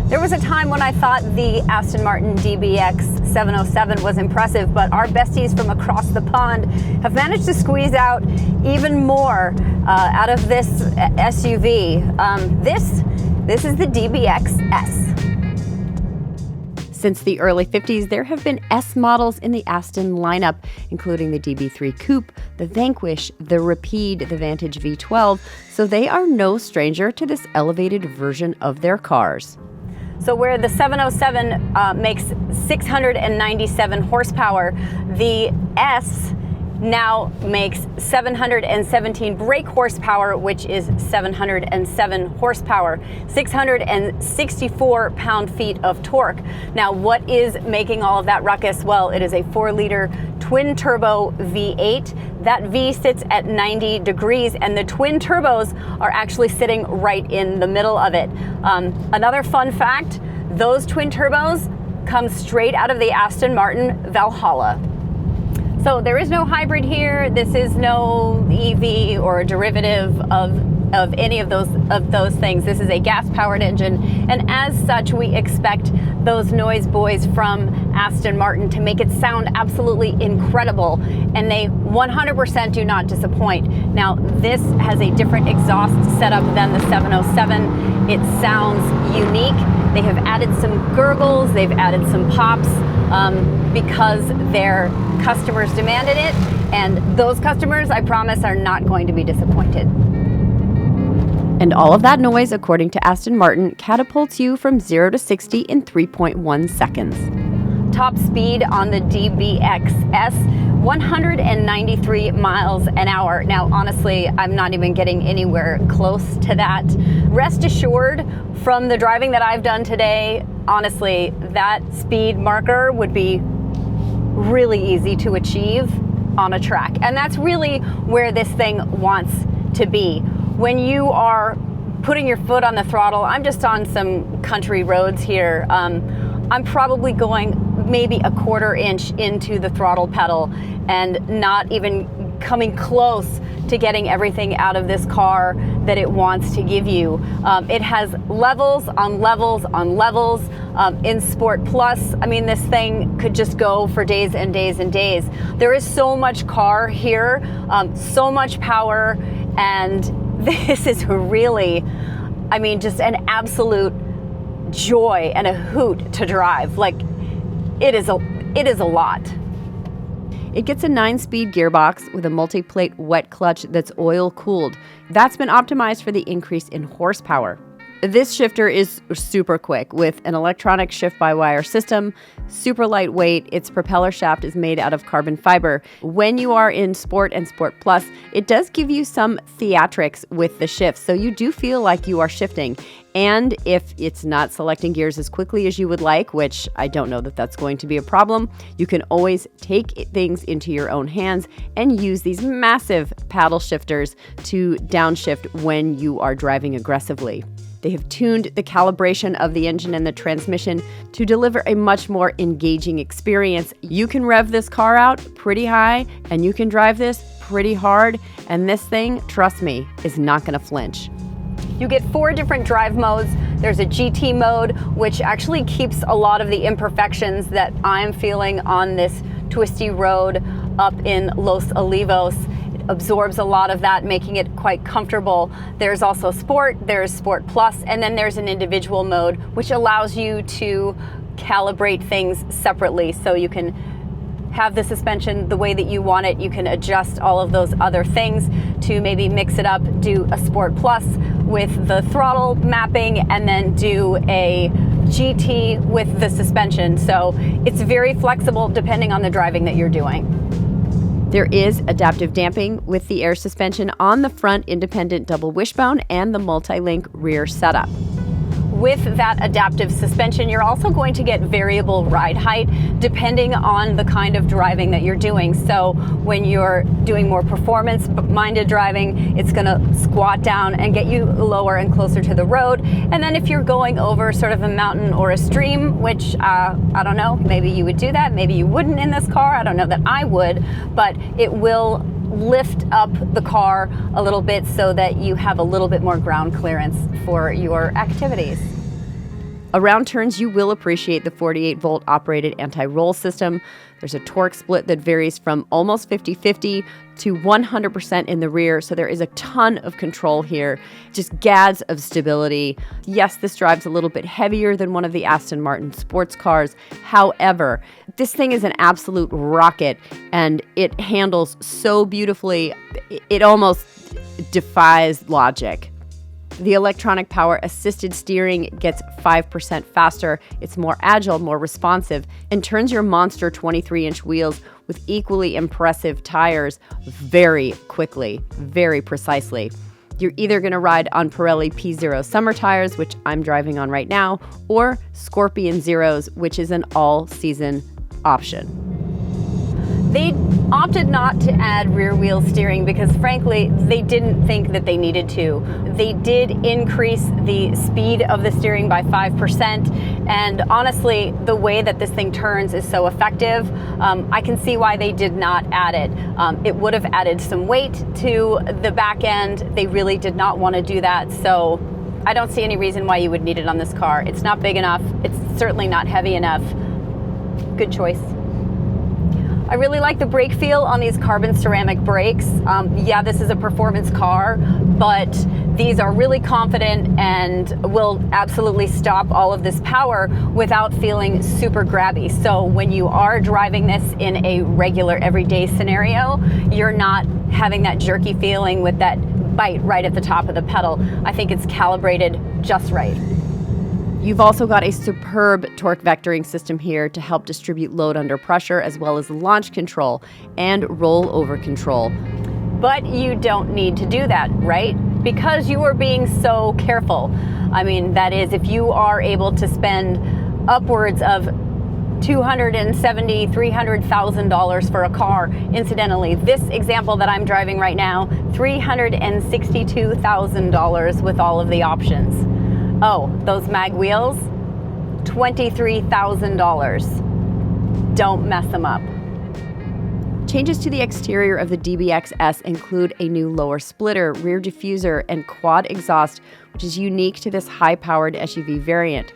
There was a time when I thought the Aston Martin DBX 707 was impressive, but our besties from across the pond have managed to squeeze out even more out of this SUV. This is the DBX S. Since the early 50s, there have been S models in the Aston lineup, including the DB3 Coupe, the Vanquish, the Rapide, the Vantage V12, so they are no stranger to this elevated version of their cars. So where the 707 makes 697 horsepower, the S now makes 717 brake horsepower, which is 707 horsepower, 664 pound-feet of torque. Now, what is making all of that ruckus? Well, it is a 4-liter twin-turbo V8. That V sits at 90 degrees, and the twin turbos are actually sitting right in the middle of it. Another fun fact, those twin turbos come straight out of the Aston Martin Valhalla. So there is no hybrid here. This is no EV or a derivative of any of those things. This is a gas-powered engine, and as such, we expect those noise boys from Aston Martin to make it sound absolutely incredible, and they 100% do not disappoint. Now, this has a different exhaust setup than the 707. It sounds unique. They have added some gurgles, they've added some pops because their customers demanded it, and those customers, I promise, are not going to be disappointed. And all of that noise, according to Aston Martin, catapults you from 0 to 60 in 3.1 seconds. Top speed on the DBX S, 193 miles an hour. Now, honestly, I'm not even getting anywhere close to that. Rest assured, from the driving that I've done today, honestly, that speed marker would be really easy to achieve on a track. And that's really where this thing wants to be. When you are putting your foot on the throttle, I'm just on some country roads here. I'm probably going maybe a 1/4 inch into the throttle pedal and not even coming close to getting everything out of this car that it wants to give you. It has levels on levels on levels. In Sport Plus, I mean, this thing could just go for days and days and days. There is so much car here, so much power, and this is really, I mean, just an absolute joy and a hoot to drive. Like, it is a lot. It gets a 9-speed gearbox with a multi-plate wet clutch that's oil-cooled. That's been optimized for the increase in horsepower. This shifter is super quick with an electronic shift-by-wire system, super lightweight. Its propeller shaft is made out of carbon fiber. When you are in Sport and Sport Plus, it does give you some theatrics with the shift, so you do feel like you are shifting. And if it's not selecting gears as quickly as you would like, which I don't know that that's going to be a problem, you can always take things into your own hands and use these massive paddle shifters to downshift when you are driving aggressively. They have tuned the calibration of the engine and the transmission to deliver a much more engaging experience. You can rev this car out pretty high, and you can drive this pretty hard, and this thing, trust me, is not going to flinch. You get 4 different drive modes. There's a GT mode, which actually keeps a lot of the imperfections that I'm feeling on this twisty road up in Los Olivos. Absorbs a lot of that, making it quite comfortable. There's also Sport, there's Sport Plus, and then there's an individual mode, which allows you to calibrate things separately. So you can have the suspension the way that you want it. You can adjust all of those other things to maybe mix it up, do a Sport Plus with the throttle mapping, and then do a GT with the suspension. So it's very flexible depending on the driving that you're doing. There is adaptive damping with the air suspension on the front independent double wishbone and the multi-link rear setup. With that adaptive suspension, you're also going to get variable ride height depending on the kind of driving that you're doing. So when you're doing more performance-minded driving, it's going to squat down and get you lower and closer to the road. And then if you're going over sort of a mountain or a stream, which I don't know, maybe you would do that, maybe you wouldn't in this car. I don't know that I would, but it will lift up the car a little bit so that you have a little bit more ground clearance for your activities. Around turns, you will appreciate the 48-volt operated anti-roll system. There's a torque split that varies from almost 50-50 to 100% in the rear, so there is a ton of control here. Just gads of stability. Yes, this drives a little bit heavier than one of the Aston Martin sports cars. However, this thing is an absolute rocket, and it handles so beautifully, it almost defies logic. The electronic power assisted steering gets 5% faster. It's more agile, more responsive, and turns your monster 23-inch wheels with equally impressive tires very quickly, very precisely. You're either going to ride on Pirelli P0 summer tires, which I'm driving on right now, or Scorpion Zeros, which is an all-season option. They opted not to add rear wheel steering because, frankly, they didn't think that they needed to. They did increase the speed of the steering by 5%, and honestly, the way that this thing turns is so effective, I can see why they did not add it. It would have added some weight to the back end. They really did not want to do that, so I don't see any reason why you would need it on this car. It's not big enough. It's certainly not heavy enough. Good choice. I really like the brake feel on these carbon ceramic brakes. Yeah, this is a performance car, but these are really confident and will absolutely stop all of this power without feeling super grabby. So when you are driving this in a regular everyday scenario, you're not having that jerky feeling with that bite right at the top of the pedal. I think it's calibrated just right. You've also got a superb torque vectoring system here to help distribute load under pressure, as well as launch control and rollover control. But you don't need to do that, right? Because you are being so careful. I mean, that is, if you are able to spend upwards of $270,000, $300,000 for a car. Incidentally, this example that I'm driving right now, $362,000 with all of the options. Oh, those mag wheels, $23,000. Don't mess them up. Changes to the exterior of the DBX S include a new lower splitter, rear diffuser, and quad exhaust, which is unique to this high-powered SUV variant.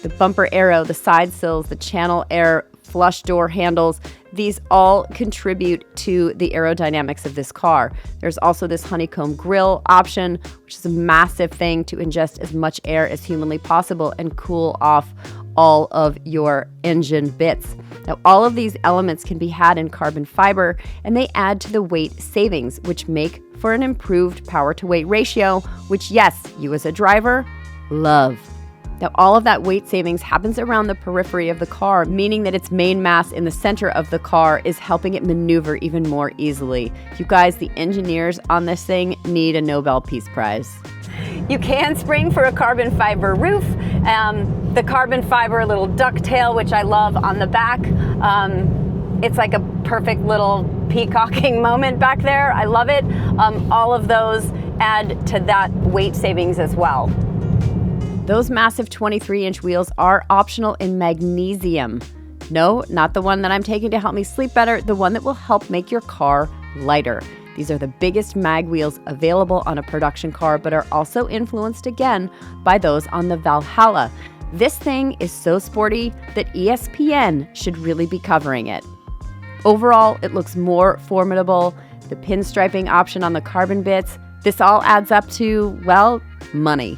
The bumper aero, the side sills, the channel air, flush door handles, these all contribute to the aerodynamics of this car. There's also this honeycomb grille option, which is a massive thing to ingest as much air as humanly possible and cool off all of your engine bits. Now, all of these elements can be had in carbon fiber, and they add to the weight savings, which make for an improved power-to-weight ratio, which, yes, you as a driver, love. Now, all of that weight savings happens around the periphery of the car, meaning that its main mass in the center of the car is helping it maneuver even more easily. You guys, the engineers on this thing need a Nobel Peace Prize. You can spring for a carbon fiber roof, the carbon fiber little ducktail, which I love on the back. It's like a perfect little peacocking moment back there. I love it. All of those add to that weight savings as well. Those massive 23-inch wheels are optional in magnesium. No, not the one that I'm taking to help me sleep better, the one that will help make your car lighter. These are the biggest mag wheels available on a production car, but are also influenced again by those on the Valhalla. This thing is so sporty that ESPN should really be covering it. Overall, it looks more formidable. The pinstriping option on the carbon bits, this all adds up to, well, money.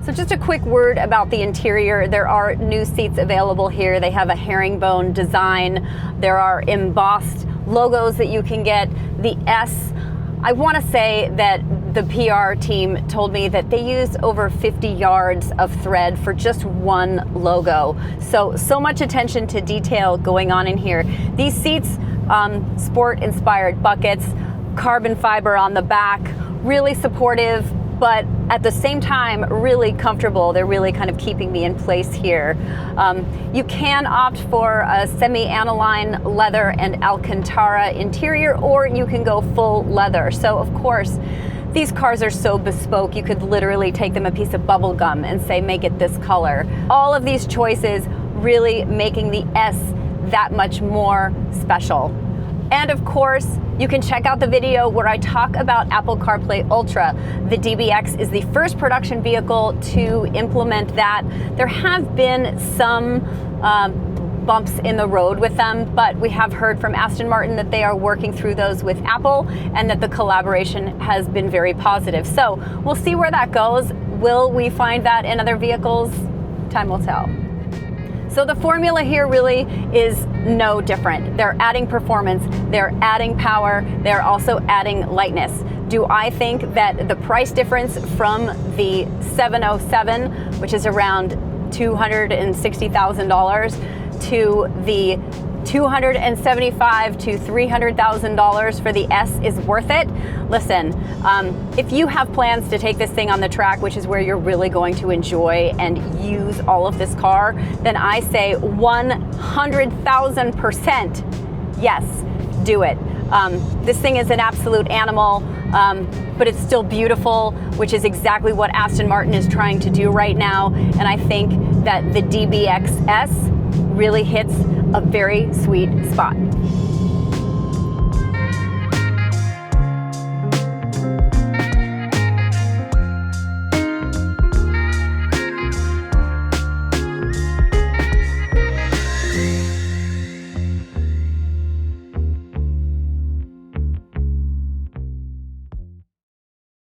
So just a quick word about the interior. There are new seats available here. They have a herringbone design. There are embossed logos that you can get. The S, I want to say that the PR team told me that they used over 50 yards of thread for just one logo. So much attention to detail going on in here. These seats, sport-inspired buckets, carbon fiber on the back, really supportive, but at the same time, really comfortable. They're really kind of keeping me in place here. You can opt for a semi-aniline leather and Alcantara interior, or you can go full leather. So of course, these cars are so bespoke, you could literally take them a piece of bubble gum and say, make it this color. All of these choices really making the S that much more special. And of course, You can check out the video where I talk about Apple CarPlay Ultra. The DBX is the first production vehicle to implement that. There have been some bumps in the road with them, but we have heard from Aston Martin that they are working through those with Apple and that the collaboration has been very positive. So we'll see where that goes. Will we find that in other vehicles? Time will tell. So the formula here really is no different. They're adding performance, they're adding power, they're also adding lightness. Do I think that the price difference from the 707, which is around $260,000, to the $275,000 to $300,000 for the S is worth it? Listen, if you have plans to take this thing on the track, which is where you're really going to enjoy and use all of this car, then I say 100,000% yes, do it. This thing is an absolute animal, but it's still beautiful, which is exactly what Aston Martin is trying to do right now. And I think that the DBX S really hits a very sweet spot.